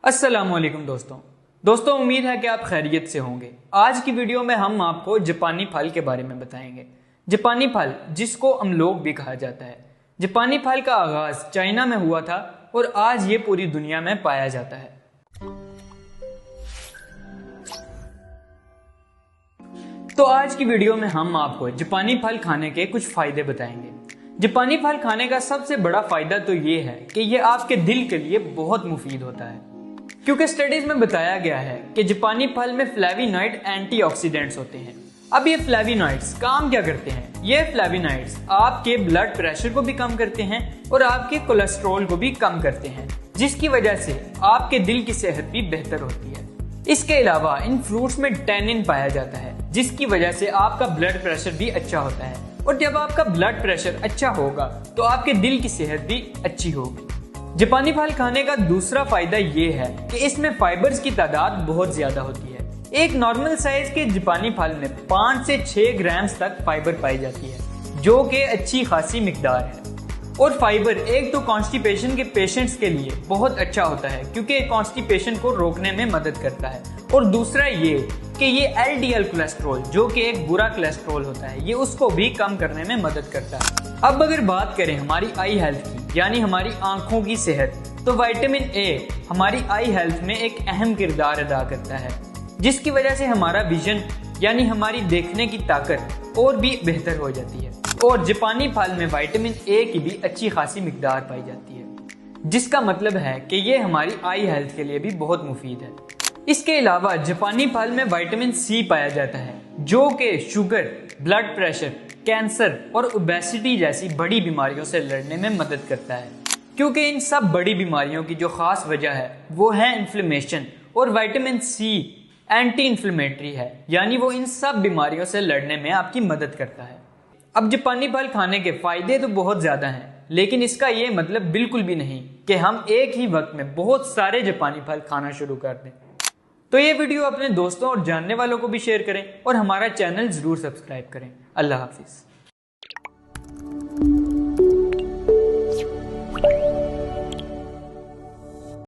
अस्सलामुअलैकुम दोस्तों उम्मीद है कि आप खैरियत से होंगे। आज की वीडियो में हम आपको जापानी फल के बारे में बताएंगे। जापानी फल जिसको अमलोग भी कहा जाता है। जापानी फल का आगाज चाइना में हुआ था और आज ये पूरी दुनिया में पाया जाता है। तो आज की वीडियो में हम आपको जापानी फल खाने के कुछ फायदे बताएंगे। जापानी फल खाने का सबसे बड़ा फायदा तो ये है कि ये आपके दिल के लिए बहुत मुफीद होता है, क्योंकि स्टडीज में बताया गया है कि जापानी फल में फ्लेविनॉइड एंटीऑक्सीडेंट्स होते हैं। अब ये फ्लेविनॉइड्स काम क्या करते हैं? ये फ्लेविनॉइड्स आपके ब्लड प्रेशर को भी कम करते हैं और आपके कोलेस्ट्रॉल को भी कम करते हैं, जिसकी वजह से आपके दिल की सेहत भी बेहतर होती है। इसके अलावा इन फ्रूट्स में टैनिन पाया जाता है, जिसकी वजह से आपका ब्लड प्रेशर भी अच्छा होता है, और जब आपका ब्लड प्रेशर अच्छा होगा तो आपके दिल की सेहत भी अच्छी होगी। जापानी फल खाने का दूसरा फायदा ये है कि इसमें फाइबर्स की तादाद बहुत ज्यादा होती है। एक नॉर्मल साइज के जापानी फल में 5 से 6 ग्राम्स तक फाइबर पाई जाती है, जो कि अच्छी खासी मिकदार है। और फाइबर एक तो कॉन्स्टिपेशन के पेशेंट्स के लिए बहुत अच्छा होता है, क्योंकि कॉन्स्टिपेशन को रोकने में मदद करता है, और दूसरा ये कि ये एलडीएल कोलेस्ट्रॉल, जो कि एक बुरा कोलेस्ट्रॉल होता है, ये उसको भी कम करने में मदद करता है। अब अगर बात करें हमारी आई हेल्थ की, यानी हमारी आंखों की सेहत, तो विटामिन ए हमारी आई हेल्थ में एक अहम किरदार अदा करता है, जिसकी वजह से हमारा विजन यानी हमारी देखने की ताकत और भी बेहतर हो जाती है। और जापानी फल में विटामिन ए की भी अच्छी खासी मिकदार पाई जाती है, जिसका मतलब है कि ये हमारी आई हेल्थ के लिए भी बहुत मुफीद है। इसके अलावा जापानी फल में विटामिन सी पाया जाता है, जो कि शुगर, ब्लड प्रेशर, कैंसर और ओबेसिटी जैसी बड़ी बीमारियों से लड़ने में मदद करता है, क्योंकि इन सब बड़ी बीमारियों की जो खास वजह है वो है इन्फ्लेमेशन, और विटामिन सी एंटी इन्फ्लेमेटरी है, यानी वो इन सब बीमारियों से लड़ने में आपकी मदद करता है। अब जापानी फल खाने के फायदे तो बहुत ज्यादा हैं, लेकिन इसका ये मतलब बिल्कुल भी नहीं कि हम एक ही वक्त में बहुत सारे जापानी फल खाना शुरू कर दें। तो ये वीडियो अपने दोस्तों और जानने वालों को भी शेयर करें और हमारा चैनल जरूर सब्सक्राइब करें। अल्लाह हाफिज।